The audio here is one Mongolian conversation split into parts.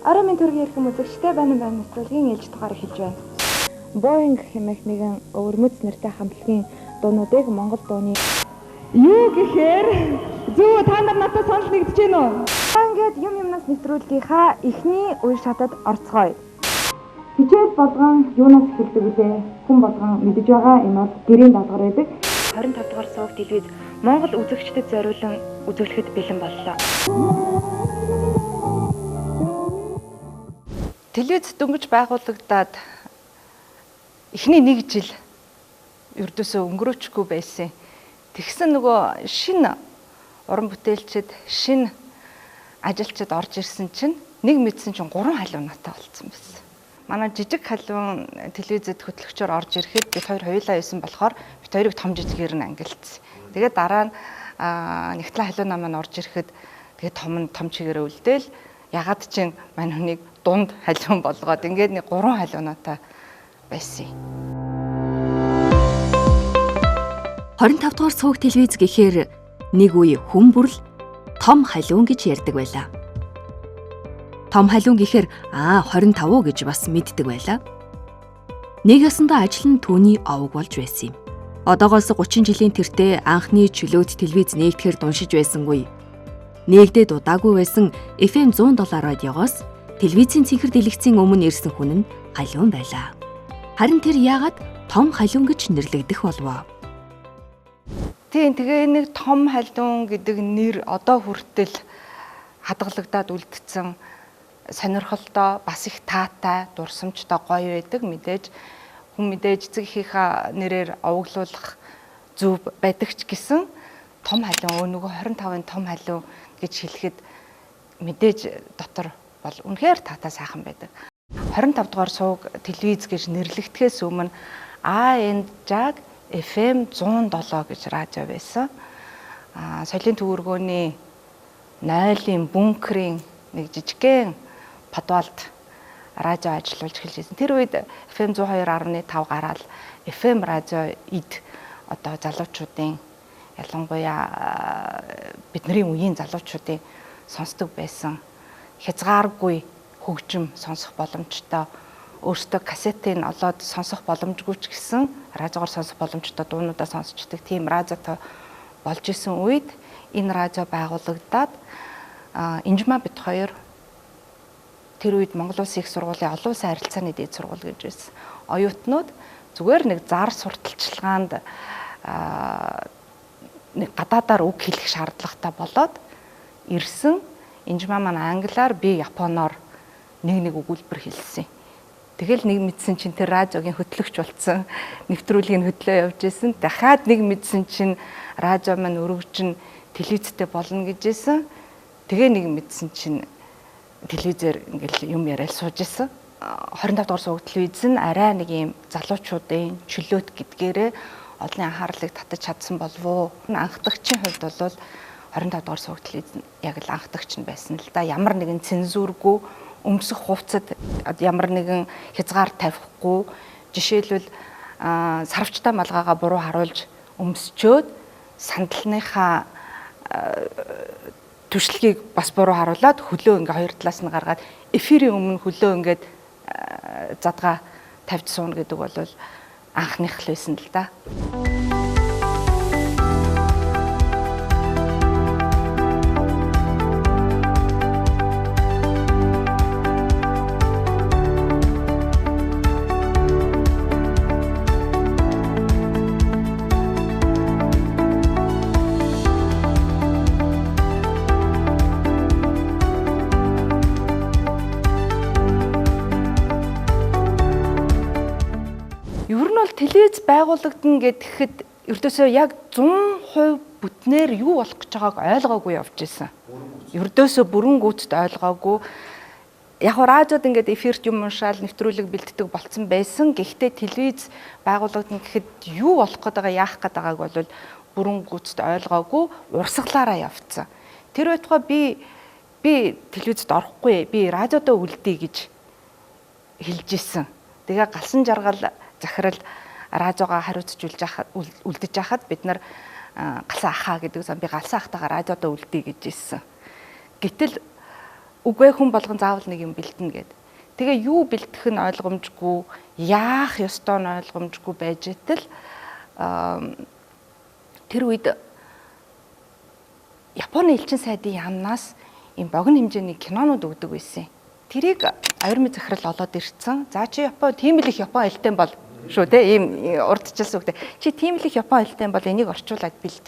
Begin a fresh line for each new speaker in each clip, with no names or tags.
Орой минь төргийн эрхэм үзэгчтэй байна нэвтрүүлгийн ээлж тухаар хэлж байна. Боинг хэмээх нэгэн өвөрмөц нэртэй хамтлагийн дуунуудыг Монгол дууны юу гэхээр зөв та нар надад санал нэгдэж байна уу? Ингээд юмнаас нэвтрүүлгийнхаа эхний үе шатад орцгоё. Хичээл болгон юунаас эхэлдэг вэ? Хүн болгон мэдэж байгаа энэ бол гэрийн даалгавар байдаг. 25 дугаар суваг телевиз Монгол үзэгчдэд зориулан үзүүлэхэд бэлэн боллоо. Телевиз дөнгөж байгуулагдаад эхний 1 жил ердөөсөө өнгөрөөчгүй байсан. Тэгсэн нөгөө шинэ уран бүтээлчид, шинэ ажилчид орж ирсэн чинь нэг мэдсэн чинь 3 халуунаатай болсон байсан. Манай жижиг халуун телевизэд хөтлөгчөөр орж ирэхэд бид хоёр хоёулаа байсан болохоор бид хоёрыг том жижигээр нь ангилсан. Тэгээд дараа нь нэгтлэн халуунаа маань орж ирэхэд тэгээд том чигээрээ үлдээл ягаад чинь мань хүнийг дунд халуун болгоод ингээд нэг 3 халуунаатай байсан.
25 дугаар суваг телевиз гэхээр нэг үе хүн бүрл том халуун гэж ярьдаг байлаа. Том халуун гэхээр 25 гэж бас мэддэг байлаа. Нэг ясандаа ажил нь түүний овог болж байсан юм. Одоогоос 30 жилийн тэртээ анхны чөлөөт телевиз нээгдэхээр дуншиж байсангүй. Нээгдээд удаагүй байсан FM 107 радиогоос телевизийн цэнхэр дэлгэцийн өмнө ирсэн хүн нь халуун байлаа. Харин тэр яагаад том халуун гэж нэрлэгдэх болов?
Тэгээ нэг том халуун гэдэг нэр одоо хүртэл хадгалагдаад үлдсэн, сонирхолтой, бас их таатай, дурсамжтай гоё байдаг. Мэдээж эцэг эхийнхээ нэрээр овоглуулах зөв байдаг ч гэсэн том халуун нөгөө 25-ын том халуун гэж хэлэхэд мэдээж дотор бол үнэхээр таатай сайхан байдаг. 25 дугаар суваг телевиз гэж нэрлэгдэхээс өмнө АНЖ FM 107 гэж радио байсан. Соёлын төвөргөөний 0-ын бункерийн нэг жижигхэн подвалд радио ажиллуулж эхэлж байсан. Тэр үед FM 102.5 гараад FM радио эд одоо залуучуудын ялангуяа бидний үеийн залуучуудын сонсдог байсан хязгааргүй хөгжим сонсох боломжтой, өөртөө кассетын олоод сонсох боломжгүй ч гэсэн радиогоор сонсох боломжтой дуунуудаа сонсчдаг тийм радиотой болж исэн үед энэ радио байгуулагдаад Инжма бит хоёр тэр үед Монгол Улсын их сургуулийн олон улсын харилцааны дээд сургууль гэж байсан. Оюутнууд зүгээр нэг зар сурталчилгаанд нэг гадаадаар үг хэлэх шаардлагатай болоод ирсэн. Инжма маань англиар, би японоор нэг өгүүлбэр хэлсэн. Тэгэл нэг мэдсэн чинь тэр радиогийн хөтлөгч болсон. Нэвтрүүлгийн хөтлөө явж исэн. Дахиад нэг мэдсэн чинь радио маань өргөжин телевизтэй болно гэж исэн. Тэгээ нэг мэдсэн чинь телевизээр ингээл юм яриад сууж исэн. 25 дугаар суваг телевиз нь арай нэг юм залуучуудын чөлөөт гэдгээрээ олонний анхаарлыг татаж чадсан болов уу? Анхдагчийн хувьд бол 25 дугаар суваг телевиз яг л анхдагч нь байсан л да. Ямар нэгэн цензургүй өмсөх хувцад ямар нэгэн хязгаар тавихгүй, жишээлбэл сарвчтай малгайгаа буруу харуулж өмсчөөд сандалныхаа түшилгийг бас буруу харуулад хөлөө ингээ хоёр талаас нь гаргаад эфирийн өмнө хөлөө ингээд задгаа тавьж суuna гэдэг бол анхных л байсан л да. Телевиз байгуулагдана гэхэд ердөөсөө яг 100% бүтнээр юу болох гэж байгааг ойлгоогүй явж исэн. Ердөөсөө бүрэн гүйцэд ойлгоогүй. Яг радиод ингээд эфирт юм уншаал нэвтрүүлэг бэлддэг болцсон байсан. Гэхдээ телевиз байгуулагдана гэхэд юу болох гээд байгаа, яах гээд байгааг бол бүрэн гүйцэд ойлгоогүй, урсгалаараа явцсан. Тэр байтугай би телевизэд орохгүй, би радиодоо үлдээ гэж хэлж исэн. Тэгээ галсан жаргал захирал радиогоо хариуцж үлдэж яхад бид нар галсан ахаа гэдэг би галсан ахтайгаа радиодоо үлдээ гэж хэлсэн. Гэтэл үгүй хүн болгон заавал нэг юм бэлдэнэ гэд. Тэгээ юу бэлдэх нь ойлгомжгүй, яах ёстой нь ойлгомжгүй байж итэл тэр үед Японы элчин сайдын яамнаас ийм богино хэмжээний кинонууд өгдөг байсан. Тэрийг аюурмын захирал олоод ирсэн. За чи Япон тийм л их Япон хэлтэй бол шүү те ийм урдчилсан үгтэй. Чи тийм л их Япон хэлтэй бол энийг орчуулад бэлд.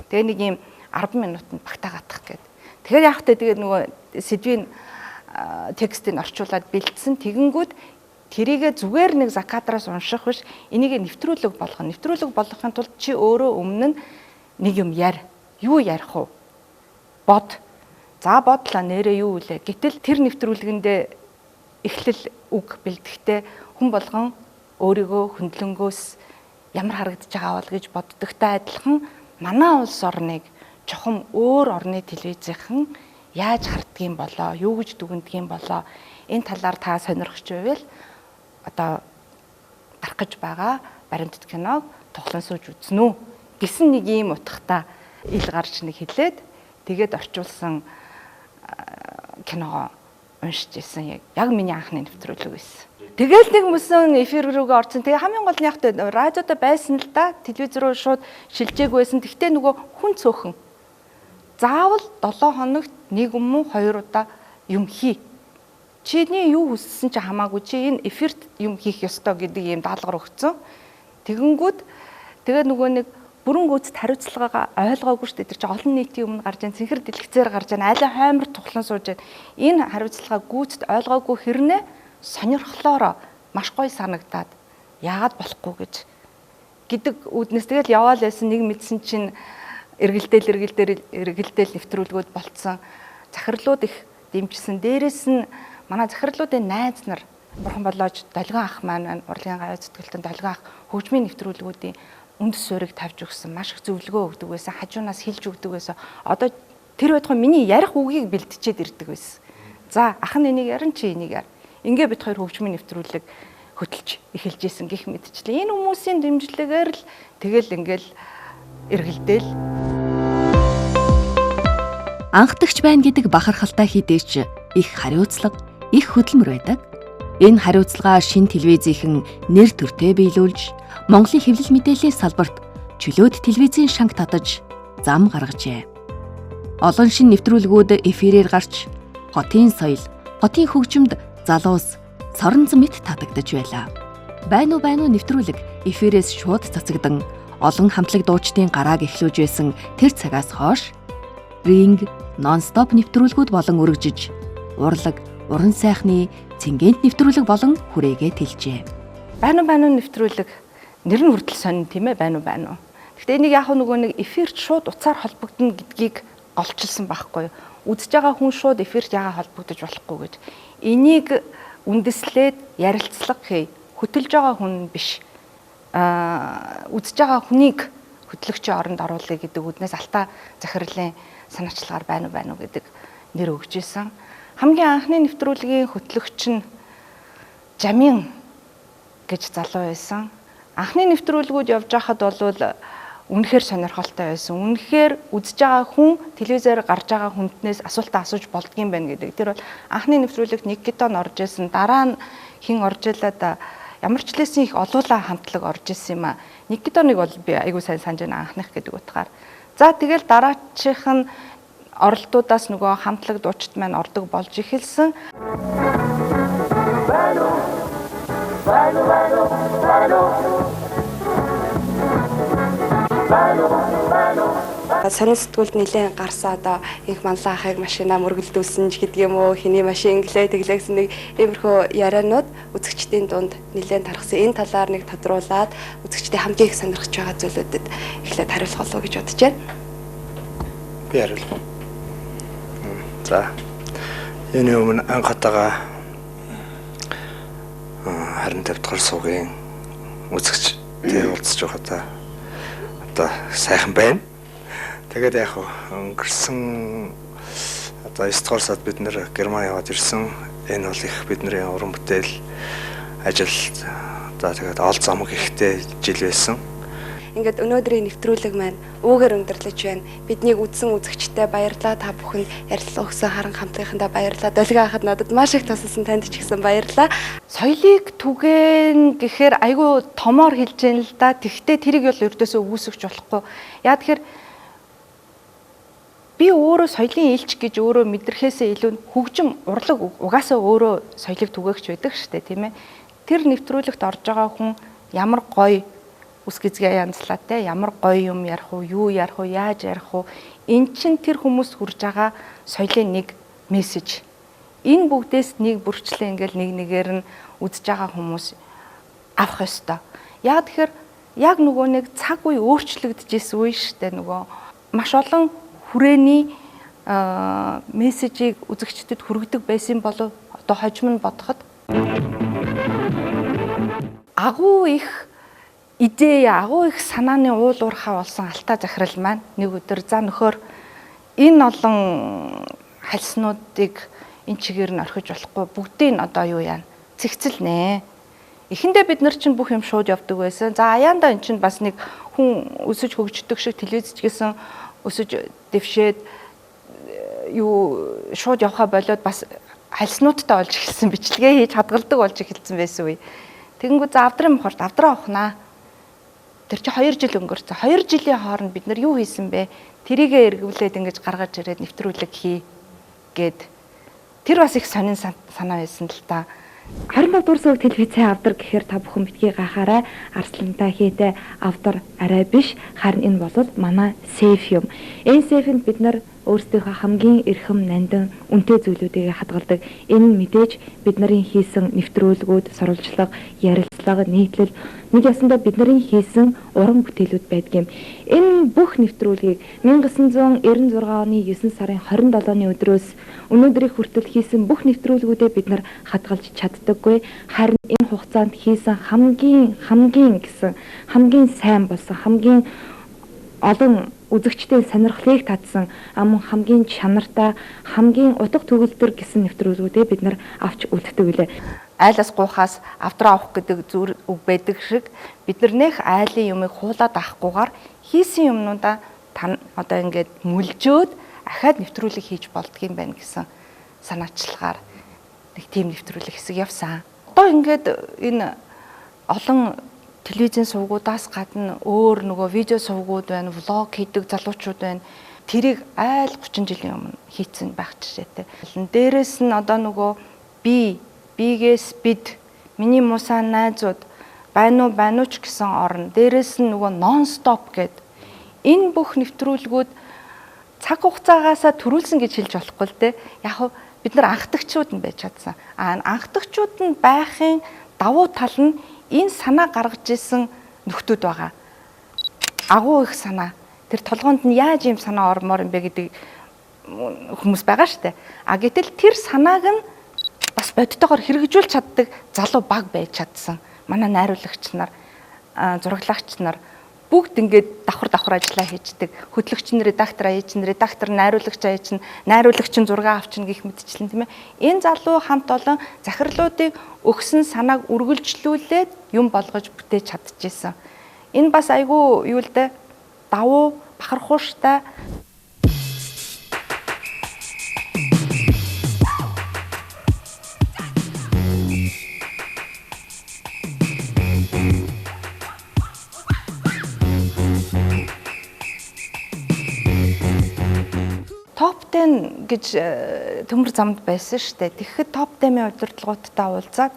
Тэгээ нэг ийм 10 минутанд багтаагаадах гээд. Тэгэхээр яах вэ? Тэгээ нөгөө сэдвийн текстийг орчуулад бэлдсэн. Тэгэнгүүт тэрийгэ зүгээр нэг закадраас унших биш, энийг нэвтрүүлэг болгоно. Нэвтрүүлэг болгохын тулд чи өөрөө өмнө нь нэг юм яар. Юу ярих вэ? Бод. За бодлоо нэрээ юу вэ? Гэтэл тэр нэвтрүүлгэндээ эхлэл үг бэлдэхдээ хүн болгон өөрийгөө хөндлөнгөөс ямар харагдаж байгаа бол гэж боддогтой адилхан манай улс орныг чухам өөр орны телевизийнхэн яаж харддгийм болоо, юу гэж дүгнэдгийм болоо, энэ талаар та сонирхож байвал одоо гарах гэж байгаа баримтат киног тоглон сууж үзнэ үү гэсэн нэг ийм утгатай ил гарч нэг хэлээд тэгээд орчуулсан киногоо уншиж ирсэн. Яг миний анхны нэвтрүүлэг байсан. Тэгэл нэг мөсөн эфир рүүгээ орсон. Тэгээ хамгийн гол нь яг тэ радиодо байсан л да. Телевиз рүү шууд шилжээгүйсэн. Тэгтээ нөгөө хүн цөөхөн заавал 7 хоногт нэг юм уу 2 удаа юм хий. Чиний юу хүссэн ч хамаагүй чи энэ эфирт юм хийх ёстой гэдэг ийм даалгавар өгсөн. Тэгэнгүүт тэгээ нөгөө нэг бүрэн гүйцэд хариуцлагаагаа ойлгоогүй шүү дээ. Тэр чинь олон нийтийн өмнө гарч ийн цэнхэр дэлгэцээр гарч ийн алай хаймар тухлан сууж байна. Энэ хариуцлагаа гүйцэд ойлгоогүй хэрнээ сонирхлоороо маш гоё санагдаад яагаад болохгүй гэж гэдэг үүднээс тэгэл яваал байсан. Нэг мэдсэн чинь эргэлдээл нэвтрүүлгүүд болцсон. Захирлууд их дэмжсэн. Дээрээс нь манай захирлуудын найз нар бурхан болоож долгион ах маань урлагийн гавь зүтгэлтэн долгион ах хөгжмийн нэвтрүүлгүүдийн үндэс суурийг тавьж өгсөн. Маш их зөвлөгөө өгдөг байсан. Хажуунаас хэлж өгдөг байсан. Одоо тэр байтугай миний ярих үгийг бэлтчихэд ирдэг байсан. За ах нь энийг ярин чи энийг яар. Ингээ бид хоёр хөгжмийн нэвтрүүлэг хөтөлж эхэлж исэн гэх мэтчлээ. Энэ хүмүүсийн дэмжлэгээр л тэгэл ингээл эргэлдээл.
Анхдагч байна гэдэг бахархалтай хідээч их хариуцлага, их хөдөлмөр байдаг. Энэ хариуцлагаа шин телевизийнхэн нэр төртөө биелүүлж Монголын хэвлэл мэдээллийн салбарт чөлөөт телевизийн шанг татаж зам гаргажээ. Олон шин нэвтрүүлгүүд эфирээр гарч хотын соёл, хотын хөгжимд залуус соронзон мэт татагдж байлаа. Байна уу нэвтрүүлэг эфирээс шууд цацагдан олон хамтлаг дуучдын гарааг эхлүүлж байсан тэр цагаас хойш ринг, нон-стоп нэвтрүүлгүүд болон үргэлжиж урлаг, уран сайхны цэнгэнт нэвтрүүлэг болон хүрээгээ тэлжээ.
Байна уу нэвтрүүлэг нэр нь хүртэл сонин тийм ээ байна уу. Гэхдээ энийг яг нөгөө нэг эфирт шууд уцаар холбогдно гэдгийг голчилсан байхгүй юу. Үзэж байгаа хүн шууд эфирт яагаад холбогдож болохгүй гэж. Энийг үндэслээд ярилцлага хий. Хөтөлж байгаа хүн биш. Үзэж байгаа хүнийг хөтлөгчийн оронд оруулъя гэдэг үднээс алтаа захирлын санаачлагаар байна уу гэдэг нэр өгж исэн. Хамгийн анхны нэвтрүүлгийн хөтлөгч нь Жамин гэж залуу байсан. Анхны нэвтрүүлгүүд явж байхад бол үнэхээр сонирхолтой байсан. Үнэхээр үзэж байгаа хүн телевизээр гарч байгаа хүнтнээс асуултаа асууж болдгийм байна гэдэг. Тэр бол анхны нэвтрүүлэгт Никитон орж исэн. Дараа нь хин орж илаад ямар ч лээсэн их олуулаа хамтлаг орж исэн юм а. Никитоныг бол би айгуу сайн санаж байна анхных гэдэг утгаар. За тэгэл дараачих нь оролдуудаас нөгөө хамтлаг дуучид маань ордог болж эхэлсэн.
Сонин сэтгүүлд нэлээд гарсан одоо инх манлаа ахыг машина мөргөлдүүлсэн ч гэдэг юм уу, хэний машин тэглээ гэсэн нэг иймэрхүү ярианууд үзэгчдийн дунд нэлээд тархсан. Энэ талаар нэг тодруулаад үзэгчдийн хамгийн их сонирхож байгаа зүйлүүдэд эхлээд хариулах болов гэж бодож байна.
Би хариулах. За. Энэ өмнө анхатаага 25 дахь суугийн үзэгчтэй уулзж байхдаа одоо сайхан байна. Тэгээд яг өнгөрсөн одоо 9 дугаар сард бид нэр Герман яваад ирсэн. Энэ бол их бидний уран бүтээл ажил одоо тэгээд ол замг ихтэй жил байсан.
ингээд өнөөдрийн нэвтрүүлэг маань уугаар өндөрлөж байна. Биднийг үзсэн үзэгчтэй баярлалаа. Та бүхэнд ярилцлага өгсөн харан хамтынхандаа баярлалаа. Долгио хахад надад маш их тусалсан, танд ч гэсэн баярлалаа.
Соёлыг түгээн гэхээр айгүй томоор хэлж яана л да. Тэгвэл тэрийг бол ердөөсөө үүсгэж болохгүй. Яа тэгэхээр би өөрөө соёлын элч гэж өөрөө мэдрэхээсээ илүү хөгжим урлаг угаасаа өөрөө соёлыг түгээгч байдаг шүү дээ, тийм ээ. Тэр нэвтрүүлэгт орж байгаа хүн ямар гоё үс гизгээ янзлаатай, ямар гоё юм ярих уу, юу ярих уу, яаж ярих уу. Эн чин тэр хүмүүс хүрж байгаа соёлын нэг мессеж. Энэ бүгдээс нэг бүрчлээ ингээл нэг нэгээр нь үзэж байгаа хүмүүс авах ёстой. Яг тэгэхээр яг нөгөө нэг цаг үе өөрчлөгдөж исэн үе шүү дээ, нөгөө маш олон хүрээний мессежийг үзэгчдэд хүргэдэг байсан болов одоо хожим нь бодоход агуу их идэ, агуу их санааны уул уурхай болсон алтаа захирал маань нэг өдөр за нөхөр энэ олон хальснуудыг энэ чигээр нь орхиж болохгүй бүгдийг нь одоо юу яана цэгцэлнэ. Эхэндээ бид нар чинь бүх юм шууд явдаг байсан. За аяанда эн чинь бас нэг хүн өсөж хөгждөг шиг телевизч гэсэн өсөж дэвшээд юу шууд явхаа болоод бас хальснуудтай болж эхэлсэн, бичлэгээ хийж хадгалдаг болж эхэлсэн байсан үе. Тэгэнгүүт за авдрын мохорт авдраа авахнаа. Тэр чи 2 жил өнгөрцөн. 2 жилийн хооронд бид нар юу хийсэн бэ? Тэрийгэ эргүүлээд ингэж гаргаж ирээд нэвтрүүлэг хий гэд. Тэр бас их сонин санаа байсан л та.
25 дугаар суваг телевизийн авдар гэхээр та бүхэн битгий гахаарай. Арслантай хийдэ авдар арай биш, харин энэ бол манай сейф юм. Энэ сейфэнд бид нар өөрсдийнхөө хамгийн эрхэм нандин үнэтэй зүйлүүдийг хадгалдаг. Энэ мэдээж бид нарын хийсэн нэвтрүүлгүүд, сурвалжлага, ярилцлага, нийтлэл нэг ясандаа бид нарын хийсэн уран бүтээлүүд байдаг юм. Энэ бүх нэвтрүүлгийг 1996 оны 9 сарын 27-ны өдрөөс өнөөдрийг хүртэл хийсэн бүх нэвтрүүлгүүдээ бид нар хадгалж чаддаггүй. Харин энэ хугацаанд хийсэн хамгийн сайн болсон, хамгийн олон үзэгчдийн сонирхлыг татсан хамгийн чанартай, хамгийн утга төгөлдөр гэсэн нэвтрүүлгүүдээ бид нар авч үлддэг үлээ.
Айлаас гуйхаас авдраа авах гэдэг зүр үг байдаг шиг бид нар нэх айлын юмыг хуулаад авахгүйгээр хийсэн юмнуудаа одоо ингээд мүлжөөд ахаад нэвтрүүлэг хийж болдгийм байна гэсэн санаачлагаар нэг тийм нэвтрүүлэг хэсэг явсан. Одоо ингээд энэ олон телевизийн сувгуудаас гадна өөр нөгөө видео сувгууд байна, влог хийдэг залуучууд байна. Тэрийг айл 30 жилийн өмнө хийцэн байх жишээтэй. Дээрээс нь одоо нөгөө бигээс бид, миний мусаа найзууд, байна уу ч гэсэн орно. Дээрээс нь нөгөө нон-стоп гэд. Энэ бүх нэвтрүүлгүүд цаг хугацаагаасаа төрүүлсэн гэж хэлж болохгүй л дээ. Яг бид нар анхдагчуд нь байж чадсан. Анхдагчуд нь байхын давуу тал нь энэ санаа гаргаж исэн нөхдүүд байгаа. Агуу их санаа. Тэр толгоонд нь яаж ийм санаа ормоор юм бэ гэдэг хүмүүс байгаа шүү дээ. Гэтэл тэр санааг нь бас бодтойгоор хэрэгжүүлж чаддаг залуу баг байж чадсан. Манай найруулагч нар, зураглагч нар бүгд ингээд давхар ажиллаа хийждэг. Хөтлөгч нь редактор аяж нь, редактор найруулагч аяж нь, найруулагч нь зураг авчин гэх мэтчлэн тийм ээ. Энэ залуу хамт олон захирлуудыг өгсөн санааг үргэлжлүүлээд юм болгож бүтээж чадчихсан. Энэ бас айгүй юу л дээ давуу бахархууштай топ 10 гэж төмөр замд байсан шүү дээ. Тэгэхэд топ 10-ийн удирдлагуудтай уулзаад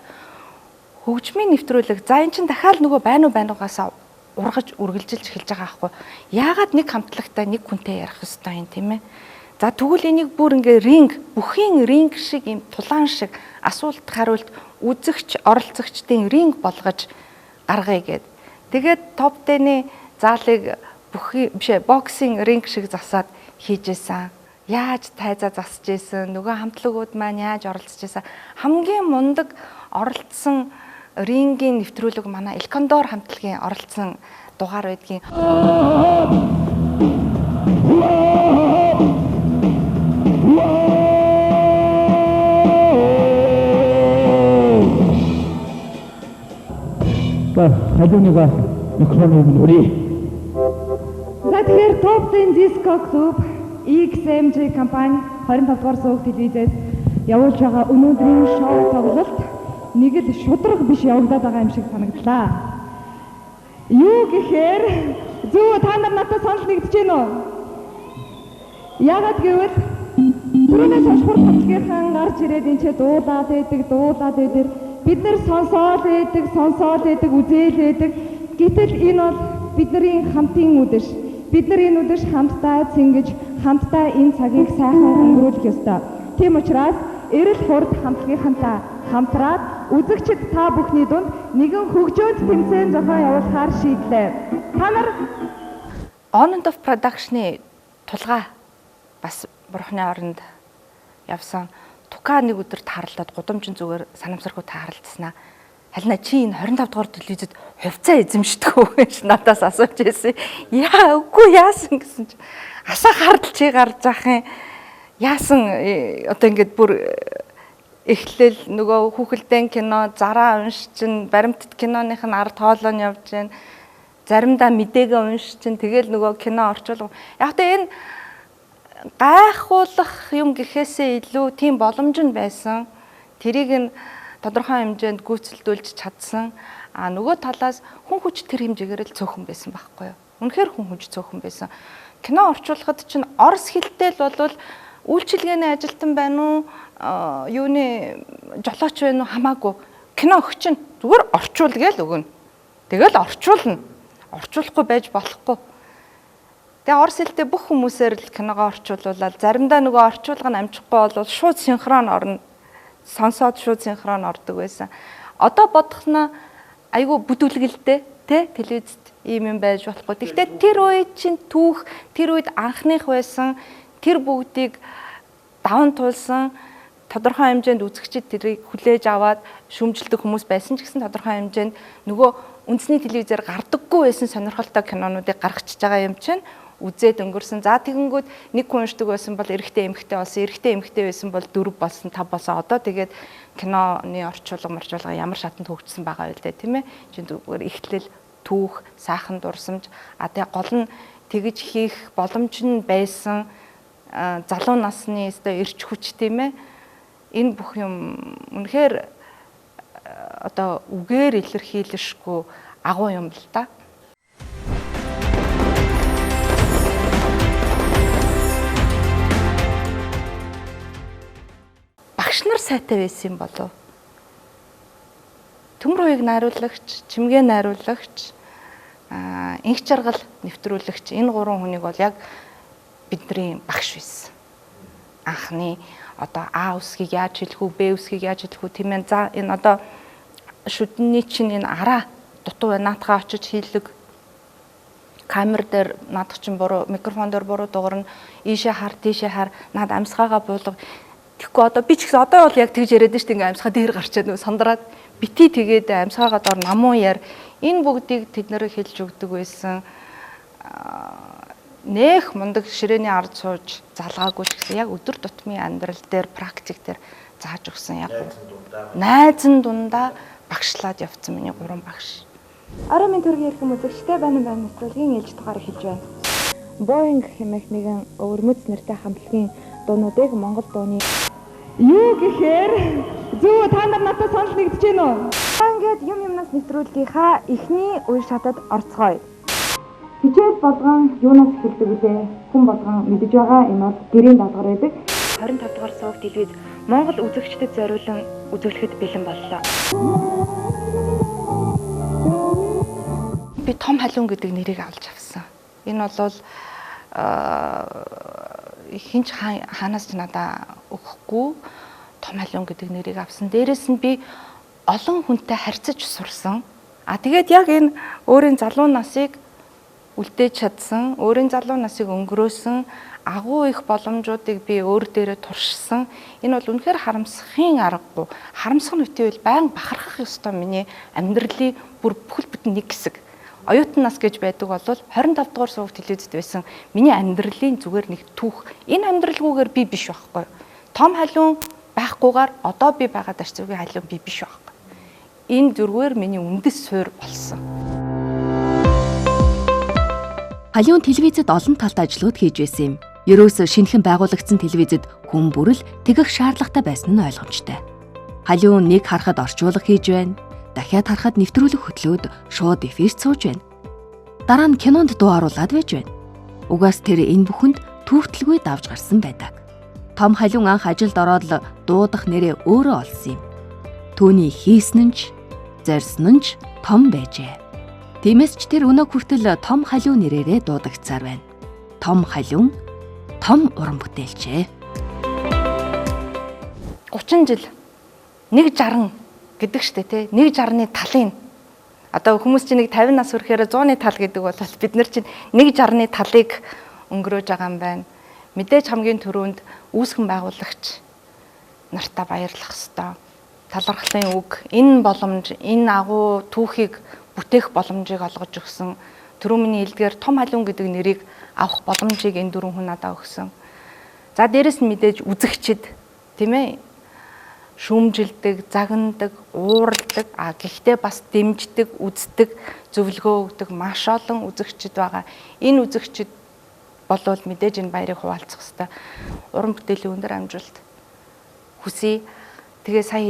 хөгжмийн нэвтрүүлэг за эн чинь дахиад нөгөө байнуугаас ургаж үргэлжилж эхэлж байгаа аахгүй. Яагаад нэг хамтлагтай нэг хүнтэй ярих ёстой юм тийм ээ. За тэгвэл энийг бүр ингээ бүхийн ринг шиг юм тулаан шиг асуулт хариулт үзэгч оролцогчдын ринг болгож гаргая гэд. Тэгээд топ 10-ийн заалыг боксинг ринг шиг засаад хийжсэн. Яаж тайзаа засаж ийсэн, нөгөө хамтлагууд маань яаж оролцож ийсэн. Хамгийн мундаг оролцсон рингийн нэвтрүүлэг манай Элкондор хамтлагийн оролцсон дугаар байдгийн.
хажууныгаа микрофоныг өрий.
тэгэхээр Top-ын Disco Club XMG компани 25 дугаар суугт телевизэд явуулж байгаа өнөөдрийн шоу тоглолт нэг л шудраг биш явагдаад байгаа юм шиг санагдлаа. Юу гэхээр зөв та нар надад санал нэгдэж байна уу? Яагаад гэвэл түрүүнээс хойш хурд хамтлагийнхан гарч ирээд энэ ч дуулаад байдаг. Бид нэр сонсоод байдаг, үзээл байдаг. Гэтэл энэ бол бидний хамтын үдэш. Бид нар энэ үдэш хамтдаа цэнгэж, хамтдаа энэ цагийг сайхан өнгөрүүлэх ёстой. Тийм учраас эрэл хурд хамтлагийнхантай хамтраад үзэгчид та бүхний дунд нэгэн хөгжөөд тэмцээн зохион явуулахаар шийдлээ. Та нар
On and Off Production-ы тулгаа бас бурхны оронд явсан. Тука нэг өдөр тааралдаад гудамжин зүгээр санамсаргүй тааралдснаа. Халина чи энэ 25 дугаар телевизэд хувьцаа эзэмшдэг үү гэж надаас асууж ирсэн. Яа үгүй яасан гэсэн чи асаа хардл чи гарч ах юм. Яасан одоо ингээд бүр эхлэл нөгөө хүүхэлдэйн кино зараа унш чин баримтат киноных нь ард хоолой нь явж гэн. Заримдаа мэдээгээ унш чин тэгэл нөгөө кино орчуулга. Яг тэ энэ гайхуулах юм гэхээсээ илүү тийм боломж нь байсан. Тэрийг нь тодорхой хэмжээнд гүйцэлдүүлж чадсан. А нөгөө талаас хүн хүч тэр хэмжээгээр л цөөхөн байсан байхгүй юу? Үнэхээр хүн хүч цөөхөн байсан. Кино орчуулахад чинь орос хэлтэй л болвол үйлчилгээний ажилтан байна уу? Юуны жолооч байна уу хамаагүй. Кино өгч чинь зүгээр орчуулгээл өгнө. Тэгэл орчуулна. Орчуулахгүй байж болохгүй. Тэгээ орос хэлтэй бүх хүмүүсээр л киногоо орчуулуулаад заримдаа нөгөө орчуулга нь амжихгүй бол шууд синхрон орно. Сонсоод шууд синхрон ордог байсан. Одоо бодохноо айгүй бүдүүлгэлтэй тий телевизэд ийм юм байж болохгүй. Гэхдээ тэр үед чинь түүх тэр үед анхных байсан тэр бүгдийг даван туулсан тодорхой хэмжээнд үзэгчид тэрийг хүлээж аваад шүүмжилдэг хүмүүс байсан ч гэсэн тодорхой хэмжээнд нөгөө үндэсний телевизээр гардаггүй байсан сонирхолтой кинонуудыг гаргачихж байгаа юм чинь үзээд өнгөрсөн. За тэгэнгүүт нэг хүн уншдаг байсан бол эрэгтэй эмэгтэй болсон. Эрэгтэй эмэгтэй байсан бол 4 болсон, 5 болсон. Одоо тэгээд киноны орчуулга ямар шатанд хөгжсөн байгаа вэ тийм ээ. Чин зүгээр ихтлэл, түүх, сайхан дурсамж, тэгээ гол нь тэгж хийх боломж нь байсан залуу насны өстой эрч хүч тийм ээ. Энэ бүх юм үнэхээр одоо үгээр илэрхийлэшгүй агуу юм л да. Багш нар сайтай байсан юм болов? Төмөр үеийг найруулагч, чимгээ найруулагч, инх жаргал нэвтрүүлэгч энэ гурван хүнийг бол яг бидний багш байсан. Анхны одоо А үсгийг яаж хэлэх үү, Б үсгийг яаж хэлэх үү тийм ээ. За энэ одоо шүдний чинь энэ араа дутуу байна. Наатахаа очиж хийлэг. Камер дээр наадах чинь буруу, микрофон дээр буруу дуурна. Ийшээ хар, тийшээ хар. Наад амьсгаагаа буулга. Тэгэхгүй одоо би ч гэсэн одоо бол яг тэгж яриад шүү дээ. Ингээ амьсгаа дээр гарчаад нөө сандраад бити тэгээд амьсгаагаа доор намуу яар. Энэ бүгдийг тэд нэрээ хэлж өгдөг байсан. Нэх мундаг ширээний ард сууж залгаагүй ч гэсэн яг өдөр тутмын амьдрал дээр практик дээр зааж өгсөн яг найзан дундаа багшлаад явцсан миний 3 багш.
Араа минь төргийн эрхэм үзэгчтэй байна нэвтрүүлгийн ээлж дугаарыг хэлж байна. Boeing хэмээх нэгэн өвөрмөц нэртэй хамтлагийн дуунуудыг Монгол дууны юу гэхээр зөв та нар надад санал нэгдэж байна уу? Ингээд юмнаас нэвтрүүлгийнхаа эхний үе шатад орцгоё. Хичээл болгон юунаас эхэлдэг үлээ? Хүн болгон мэдэж байгаа энэ бол гэрийн даалгавар байдаг. 25 дугаар суугт телевиз Монгол үзэгчдэд зориулан үзүүлэхэд бэлэн боллоо.
Би Том халуун гэдэг нэрийг авч авсан. Энэ бол хинч хаанаас ч надаа өгөхгүй Том халуун гэдэг нэрийг авсан. Дээрээс нь би олон хүнтэй харьцаж сурсан. Тэгээд яг энэ өөрийн залуу насыг үлдээж чадсан, өөрийн залуу насыг өнгөрөөсөн агуу их боломжуудыг би өөр дээрээ туршсан. Энэ бол үнэхээр харамсахын аргагүй. Харамсах нь үгүй байнга бахархах ёстой миний амьдралын бүр бүхэл бүтэн нэг хэсэг. Оюутан нас гэж байдаг бол 25 дугаар суугт телевизэд байсан миний амьдралын зүгээр нэг түүх. Энэ амьдралгүйгээр би биш байхгүй. Том халуун байхгүйгээр одоо би байгаа дарцгийн халуун би биш байхгүй. Энэ зүргээр миний үндэс суурь болсон.
Халиун телевизэд олон талтай ажлууд хийж байсан юм. Ерөөсөө шинэхэн байгуулагдсан телевизэд хүн бүрэл тэгэх шаардлагатай байсан нь ойлгомжтой. Халиун нэг харахад орчуулга хийж байна. Дахиад харахад нэвтрүүлэг хөтлөөд шууд эфирт сууж байна. Дараа нь кинонд дуу оруулаад байж байна. Угаас тэр энэ бүхэнд түүхтэлгүй давж гарсан байдаг. Том Халиун анх ажилд ороод л дуудах нэрээ өөрөө олсон юм. Түүний хийсэн нь ч, зорьсон нь ч Том байжээ. Тиймээс ч тэр өнөө хүртэл Том Халиун нэрээрээ дуудагдсаар байна. Том Халиун, том уран бүтээлчээ.
30 жил 160 гэдэг штэ тий. 160-ны талын. Одоо хүмүүс чинь нэг 50 нас хүрэхээр 100-ны тал гэдэг бол бид нар чинь 160-ны талыг өнгөрөөж байгаа юм байна. Мэдээж хамгийн түрүүнд үүсгэн байгуулагч нартаа баярлах ёстой. Талархлын үг, энэ боломж, энэ агуу түүхийг бүтээх боломжийг олгож өгсөн. Түрүү миний хэлдгээр Том Халиун гэдэг нэрийг авах боломжийг энэ дөрвөн хүн надад өгсөн. За дээрэс нь мэдээж үзэгчд тийм ээ шүүмжилдэг, загнадаг, уурладаг, гэхдээ бас дэмждэг, үздэг, зөвлөгөө өгдөг маш олон үзэгчд байгаа. Энэ үзэгчд болвол мэдээж энэ баярыг хуваалцах хэрэгтэй. Уран бүтээлийн өндөр амжилт хүсье. Тэгээ сая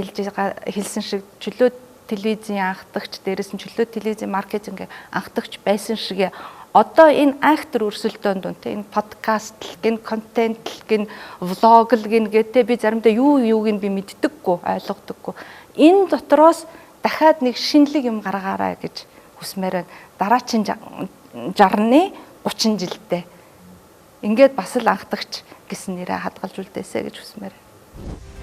хэлсэн шиг чөлөө телевизийн анхдагч, дээрээс нь чөлөө телевизийн маркетинг анхдагч байсан шиг одоо энэ актер өрсөлдөөнд үнтэй энэ подкаст л гин контент л гин влог л гин гэдэг би заримдаа юуг нь би мэддэггүй ойлгодоггүй. Энэ дотроос дахиад нэг шинэлэг юм гаргаарай гэж хүсмээр байна. Дараагийн 60-ны 30 жилдээ ингээд бас л анхдагч гэсэн нэрээ хадгалж үлдээсэй гэж хүсмээр байна.